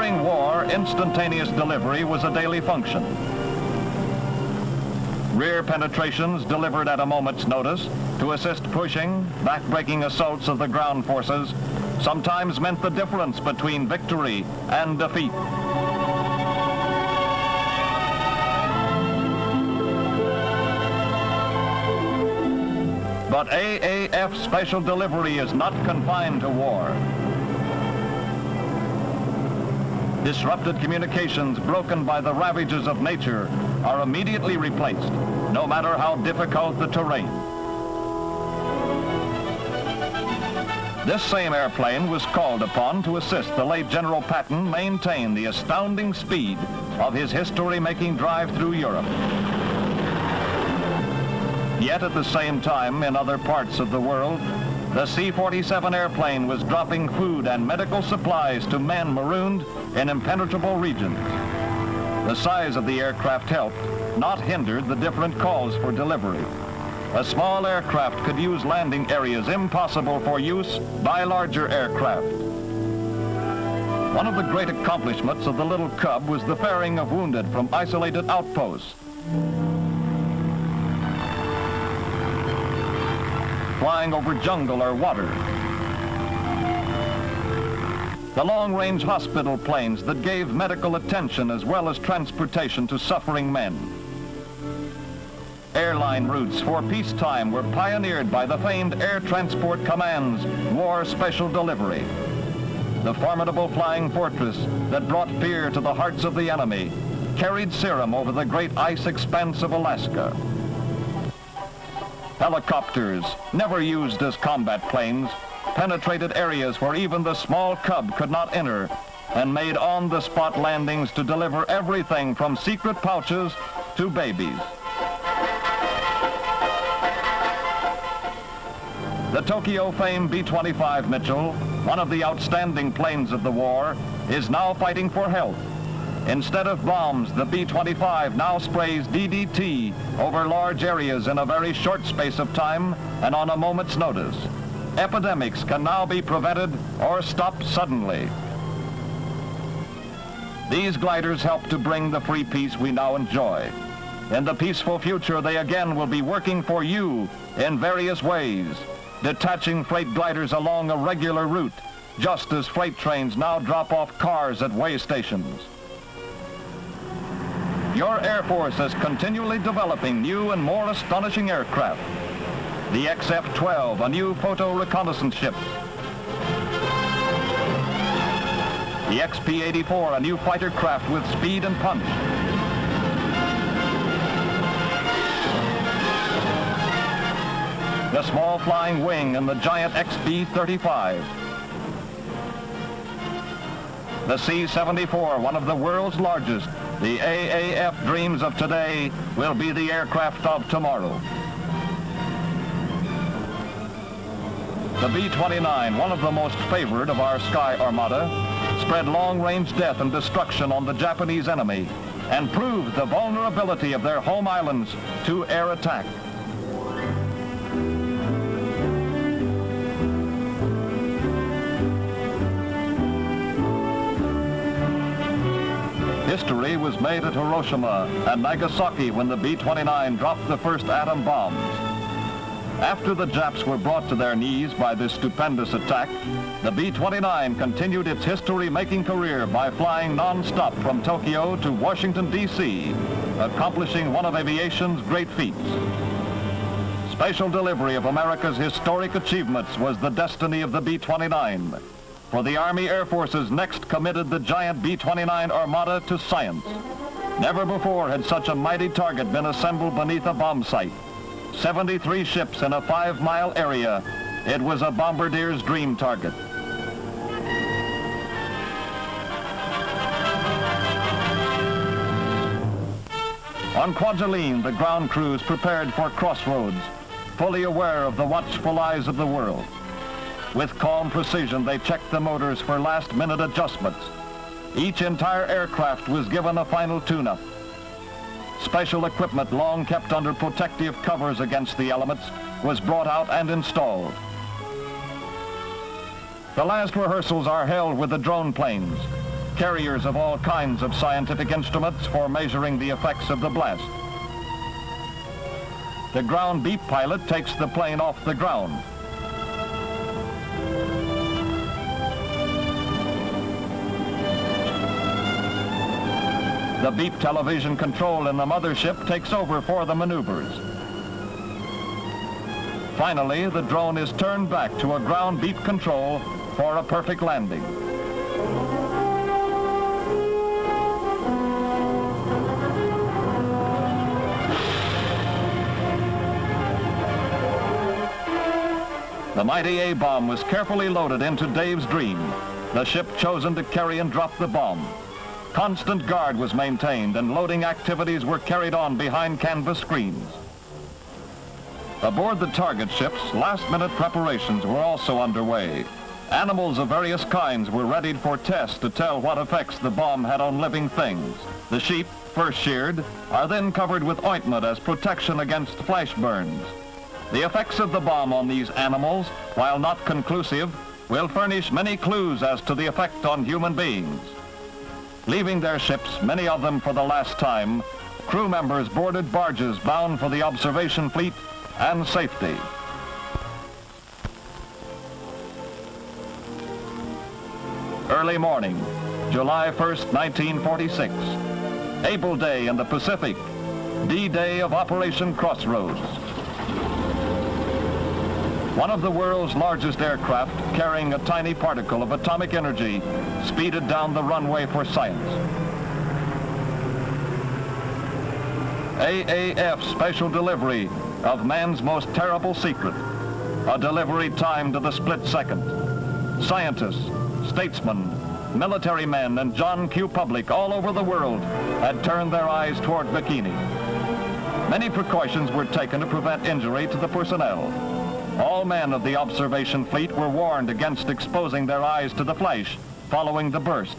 During war, instantaneous delivery was a daily function. Rear penetrations delivered at a moment's notice to assist pushing, back-breaking assaults of the ground forces sometimes meant the difference between victory and defeat. But AAF special delivery is not confined to war. Disrupted communications broken by the ravages of nature are immediately replaced, no matter how difficult the terrain. This same airplane was called upon to assist the late General Patton maintain the astounding speed of his history-making drive through Europe. Yet at the same time, in other parts of the world, the C-47 airplane was dropping food and medical supplies to men marooned in impenetrable regions. The size of the aircraft helped, not hindered, the different calls for delivery. A small aircraft could use landing areas impossible for use by larger aircraft. One of the great accomplishments of the little Cub was the ferrying of wounded from isolated outposts. Flying over jungle or water. The long-range hospital planes that gave medical attention as well as transportation to suffering men. Airline routes for peacetime were pioneered by the famed Air Transport Command's War Special Delivery. The formidable flying fortress that brought fear to the hearts of the enemy carried serum over the great ice expanse of Alaska. Helicopters, never used as combat planes, penetrated areas where even the small Cub could not enter and made on-the-spot landings to deliver everything from secret pouches to babies. The Tokyo-famed B-25 Mitchell, one of the outstanding planes of the war, is now fighting for health. Instead of bombs, the B-25 now sprays DDT over large areas in a very short space of time and on a moment's notice. Epidemics can now be prevented or stopped suddenly. These gliders help to bring the free peace we now enjoy. In the peaceful future, they again will be working for you in various ways, detaching freight gliders along a regular route, just as freight trains now drop off cars at way stations. Your Air Force is continually developing new and more astonishing aircraft. The XF-12, a new photo reconnaissance ship. The XP-84, a new fighter craft with speed and punch. The small flying wing and the giant XB-35. The C-74, one of the world's largest. The AAF dreams of today will be the aircraft of tomorrow. The B-29, one of the most favored of our sky armada, spread long-range death and destruction on the Japanese enemy and proved the vulnerability of their home islands to air attack. History was made at Hiroshima and Nagasaki when the B-29 dropped the first atom bombs. After the Japs were brought to their knees by this stupendous attack, the B-29 continued its history-making career by flying non-stop from Tokyo to Washington, D.C., accomplishing one of aviation's great feats. Special delivery of America's historic achievements was the destiny of the B-29. For the Army Air Forces next committed the giant B-29 Armada to science. Never before had such a mighty target been assembled beneath a bomb site. 73 ships in a 5-mile area. It was a bombardier's dream target. On Kwajalein, the ground crews prepared for crossroads, fully aware of the watchful eyes of the world. With calm precision, they checked the motors for last-minute adjustments. Each entire aircraft was given a final tune-up. Special equipment long kept under protective covers against the elements was brought out and installed. The last rehearsals are held with the drone planes. carriers of all kinds of scientific instruments for measuring the effects of the blast. The ground beep pilot takes the plane off the ground. The beep television control in the mothership takes over for the maneuvers. Finally, the drone is turned back to a ground beep control for a perfect landing. The mighty A-bomb was carefully loaded into Dave's Dream, the ship chosen to carry and drop the bomb. Constant guard was maintained and loading activities were carried on behind canvas screens. Aboard the target ships, last-minute preparations were also underway. Animals of various kinds were readied for tests to tell what effects the bomb had on living things. The sheep, first sheared, are then covered with ointment as protection against flesh burns. The effects of the bomb on these animals, while not conclusive, will furnish many clues as to the effect on human beings. Leaving their ships, many of them for the last time, crew members boarded barges bound for the observation fleet and safety. Early morning, July 1st, 1946. Able Day in the Pacific, D-Day of Operation Crossroads. One of the world's largest aircraft, carrying a tiny particle of atomic energy, speeded down the runway for science. AAF special delivery of man's most terrible secret, a delivery timed to the split second. Scientists, statesmen, military men, and John Q. public all over the world had turned their eyes toward Bikini. Many precautions were taken to prevent injury to the personnel. All men of the observation fleet were warned against exposing their eyes to the flash following the burst.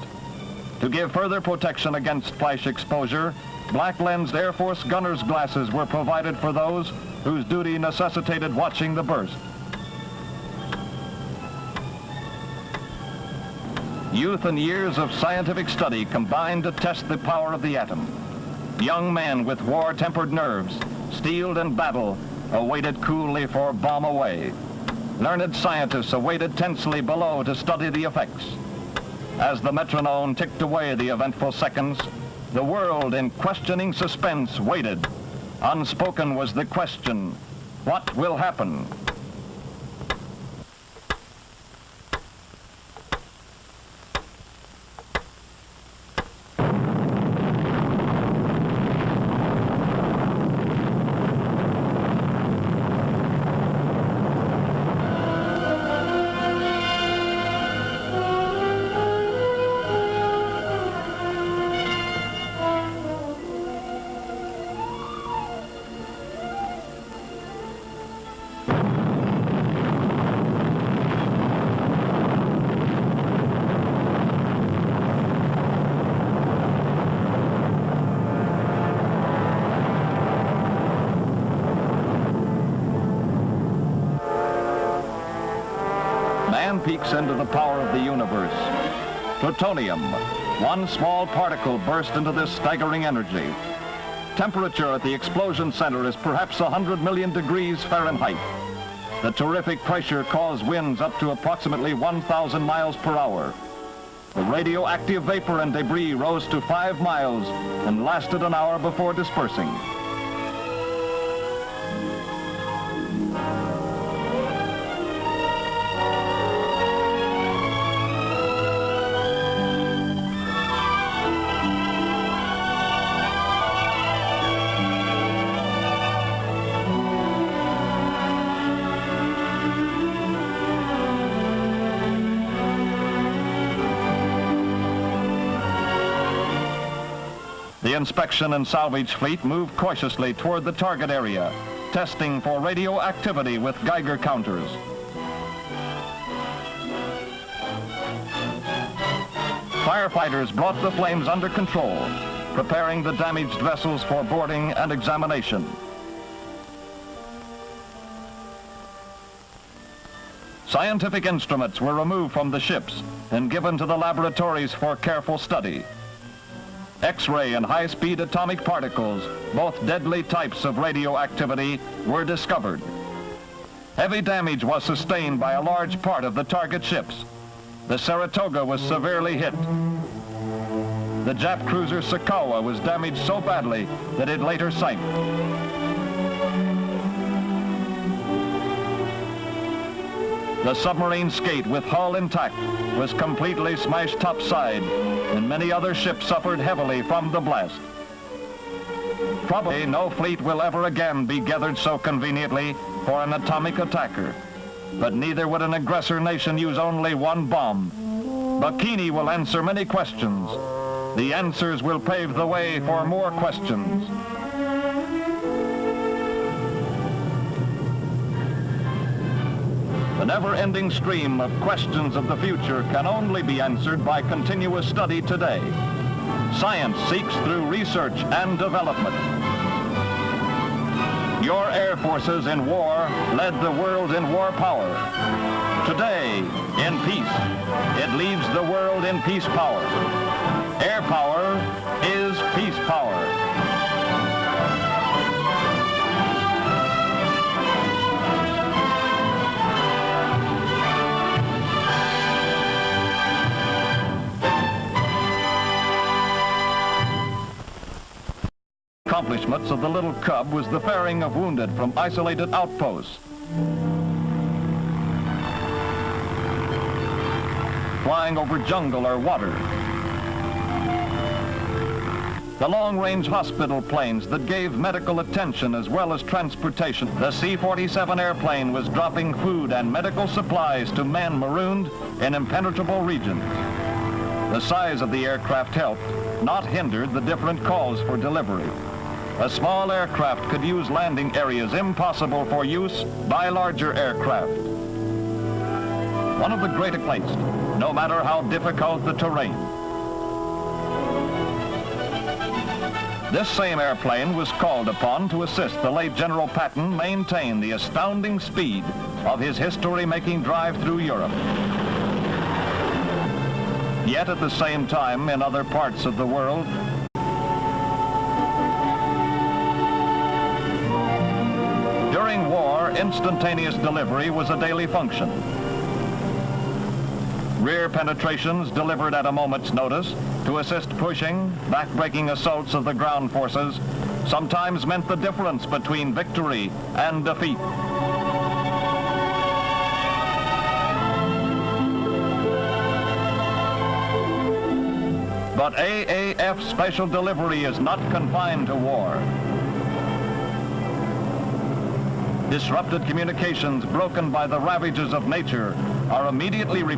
To give further protection against flash exposure, black-lensed Air Force gunner's glasses were provided for those whose duty necessitated watching the burst. Youth and years of scientific study combined to test the power of the atom. Young men with war-tempered nerves, steeled in battle, awaited coolly for bomb away. Learned scientists awaited tensely below to study the effects. As the metronome ticked away the eventful seconds, the world in questioning suspense waited. Unspoken was the question, what will happen? Man peeks into the power of the universe. Plutonium, one small particle burst into this staggering energy. Temperature at the explosion center is perhaps 100 million degrees Fahrenheit. The terrific pressure caused winds up to approximately 1,000 miles per hour. The radioactive vapor and debris rose to 5 miles and lasted an hour before dispersing. The inspection and salvage fleet moved cautiously toward the target area, testing for radioactivity with Geiger counters. Firefighters brought the flames under control, preparing the damaged vessels for boarding and examination. Scientific instruments were removed from the ships and given to the laboratories for careful study. X-ray and high-speed atomic particles, both deadly types of radioactivity, were discovered. Heavy damage was sustained by a large part of the target ships. The Saratoga was severely hit. The Jap cruiser Sakawa was damaged so badly that it later sank. The submarine Skate, with hull intact, was completely smashed topside, and many other ships suffered heavily from the blast. Probably no fleet will ever again be gathered so conveniently for an atomic attacker, but neither would an aggressor nation use only one bomb. Bikini will answer many questions. The answers will pave the way for more questions. The never-ending stream of questions of the future can only be answered by continuous study today. Science seeks through research and development. Your air forces in war led the world in war power. Today, in peace, it leaves the world in peace power. Air power is peace power. Accomplishments of the little Cub was the ferrying of wounded from isolated outposts, flying over jungle or water, the long-range hospital planes that gave medical attention as well as transportation. The C-47 airplane was dropping food and medical supplies to men marooned in impenetrable regions. The size of the aircraft helped, not hindered, the different calls for delivery. A small aircraft could use landing areas impossible for use by larger aircraft. One of the great complaints, no matter how difficult the terrain. This same airplane was called upon to assist the late General Patton maintain the astounding speed of his history-making drive through Europe. Yet at the same time, in other parts of the world, during war, instantaneous delivery was a daily function. Rear penetrations delivered at a moment's notice to assist pushing, back-breaking assaults of the ground forces sometimes meant the difference between victory and defeat. But AAF special delivery is not confined to war. Disrupted communications broken by the ravages of nature are immediately replaced